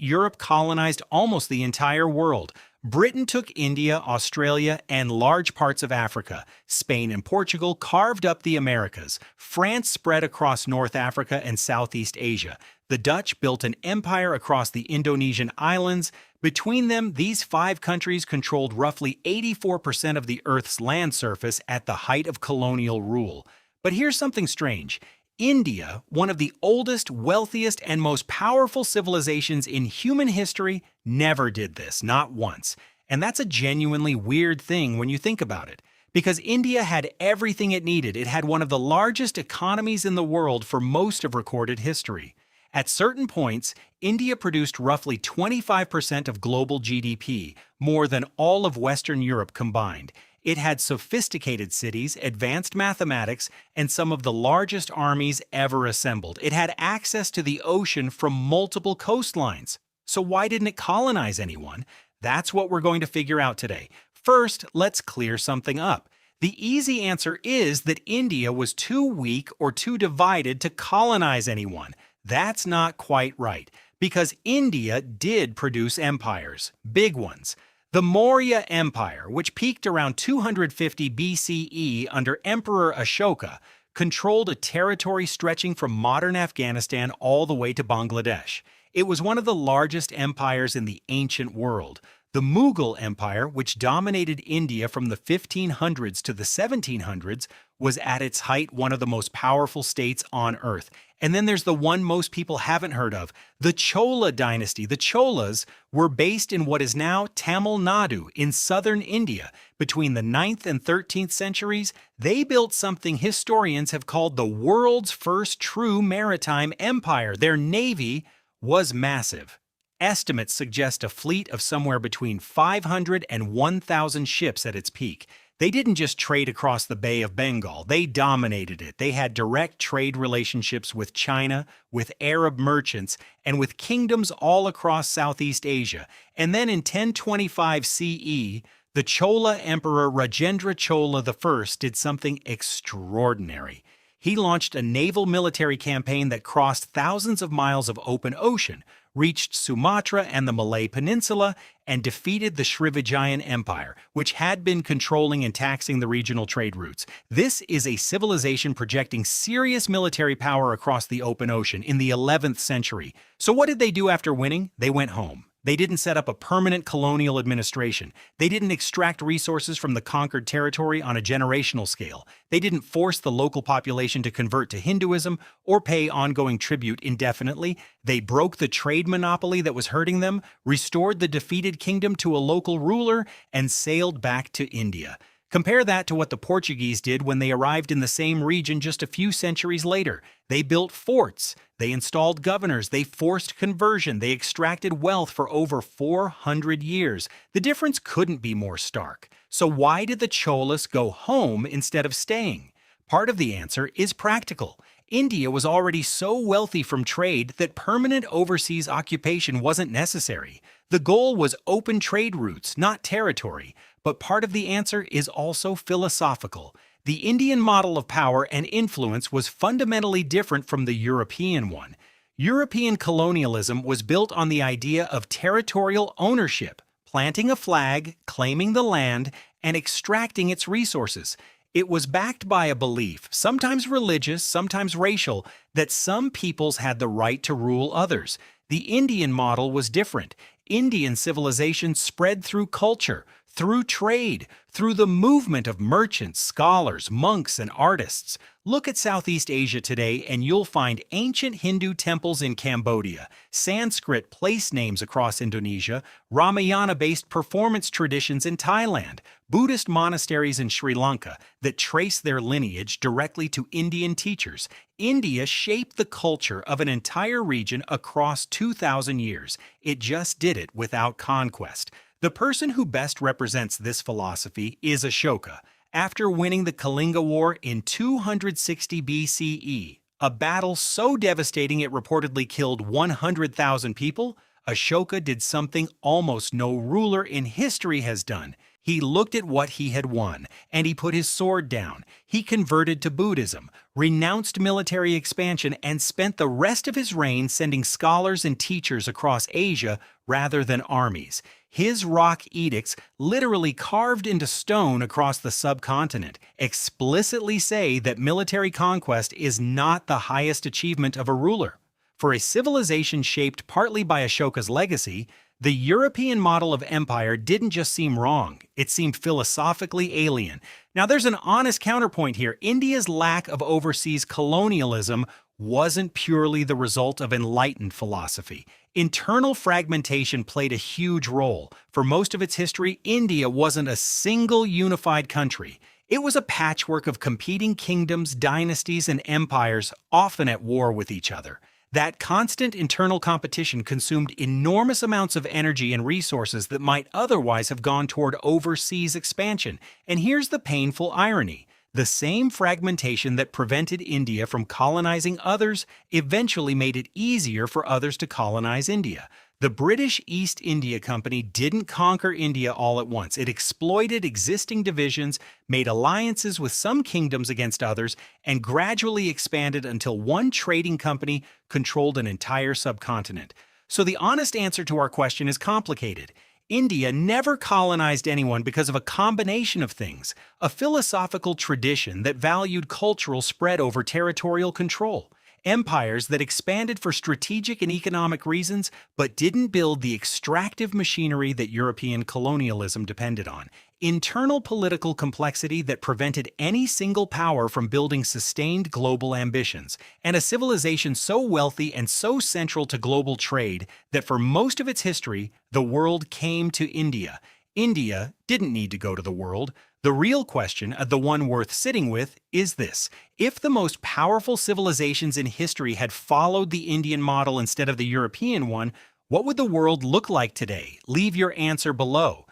Europe colonized almost the entire world. Britain took India, Australia, and large parts of Africa. Spain and Portugal carved up the Americas. France spread across North Africa and Southeast Asia. The Dutch built an empire across the Indonesian islands. Between them, these five countries controlled roughly 84% of the Earth's land surface at the height of colonial rule. But here's something strange. India, one of the oldest, wealthiest, and most powerful civilizations in human history, never did this, not once. And that's a genuinely weird thing when you think about it. Because India had everything it needed. It had one of the largest economies in the world for most of recorded history. At certain points, India produced roughly 25% of global GDP, more than all of Western Europe combined. It had sophisticated cities, advanced mathematics, and some of the largest armies ever assembled. It had access to the ocean from multiple coastlines. So why didn't it colonize anyone? That's what we're going to figure out today. First, let's clear something up. The easy answer is that India was too weak or too divided to colonize anyone. That's not quite right, because India did produce empires, big ones. The Maurya Empire, which peaked around 250 BCE under Emperor Ashoka, controlled a territory stretching from modern Afghanistan all the way to Bangladesh. It was one of the largest empires in the ancient world. The Mughal Empire, which dominated India from the 1500s to the 1700s, was at its height one of the most powerful states on earth. And then there's the one most people haven't heard of, the Chola dynasty. The Cholas were based in what is now Tamil Nadu in southern India. Between the 9th and 13th centuries, they built something historians have called the world's first true maritime empire. Their navy was massive. Estimates suggest a fleet of somewhere between 500 and 1,000 ships at its peak. They didn't just trade across the Bay of Bengal, they dominated it. They had direct trade relationships with China, with Arab merchants, and with kingdoms all across Southeast Asia. And then in 1025 CE, the Chola Emperor Rajendra Chola I did something extraordinary. He launched a naval military campaign that crossed thousands of miles of open ocean, reached Sumatra and the Malay Peninsula, and defeated the Srivijayan Empire, which had been controlling and taxing the regional trade routes. This is a civilization projecting serious military power across the open ocean in the 11th century. So what did they do after winning? They went home. They didn't set up a permanent colonial administration. They didn't extract resources from the conquered territory on a generational scale. They didn't force the local population to convert to Hinduism or pay ongoing tribute indefinitely. They broke the trade monopoly that was hurting them, restored the defeated kingdom to a local ruler, and sailed back to India. Compare that to what the Portuguese did when they arrived in the same region just a few centuries later. They built forts, they installed governors, they forced conversion, they extracted wealth for over 400 years. The difference couldn't be more stark. So why did the Cholas go home instead of staying? Part of the answer is practical. India was already so wealthy from trade that permanent overseas occupation wasn't necessary. The goal was open trade routes, not territory. But part of the answer is also philosophical. The Indian model of power and influence was fundamentally different from the European one. European colonialism was built on the idea of territorial ownership, planting a flag, claiming the land, and extracting its resources. It was backed by a belief, sometimes religious, sometimes racial, that some peoples had the right to rule others. The Indian model was different. Indian civilization spread through culture, through trade, through the movement of merchants, scholars, monks, and artists. Look at Southeast Asia today and you'll find ancient Hindu temples in Cambodia, Sanskrit place names across Indonesia, Ramayana-based performance traditions in Thailand, Buddhist monasteries in Sri Lanka that trace their lineage directly to Indian teachers. India shaped the culture of an entire region across 2,000 years. It just did it without conquest. The person who best represents this philosophy is Ashoka. After winning the Kalinga War in 260 BCE, a battle so devastating it reportedly killed 100,000 people, Ashoka did something almost no ruler in history has done. He looked at what he had won, and he put his sword down. He converted to Buddhism, renounced military expansion, and spent the rest of his reign sending scholars and teachers across Asia rather than armies. His rock edicts, literally carved into stone across the subcontinent, explicitly say that military conquest is not the highest achievement of a ruler. For a civilization shaped partly by Ashoka's legacy, the European model of empire didn't just seem wrong, it seemed philosophically alien. Now there's an honest counterpoint here. India's lack of overseas colonialism wasn't purely the result of enlightened philosophy. Internal fragmentation played a huge role. For most of its history, India wasn't a single unified country. It was a patchwork of competing kingdoms, dynasties, and empires, often at war with each other. That constant internal competition consumed enormous amounts of energy and resources that might otherwise have gone toward overseas expansion. And here's the painful irony. The same fragmentation that prevented India from colonizing others eventually made it easier for others to colonize India. The British East India Company didn't conquer India all at once. It exploited existing divisions, made alliances with some kingdoms against others, and gradually expanded until one trading company controlled an entire subcontinent. So the honest answer to our question is complicated. India never colonized anyone because of a combination of things: a philosophical tradition that valued cultural spread over territorial control, empires that expanded for strategic and economic reasons but didn't build the extractive machinery that European colonialism depended on, internal political complexity that prevented any single power from building sustained global ambitions, and a civilization so wealthy and so central to global trade that for most of its history, the world came to India. India didn't need to go to the world. The real question, the one worth sitting with, is this: if the most powerful civilizations in history had followed the Indian model instead of the European one, what would the world look like today? Leave your answer below.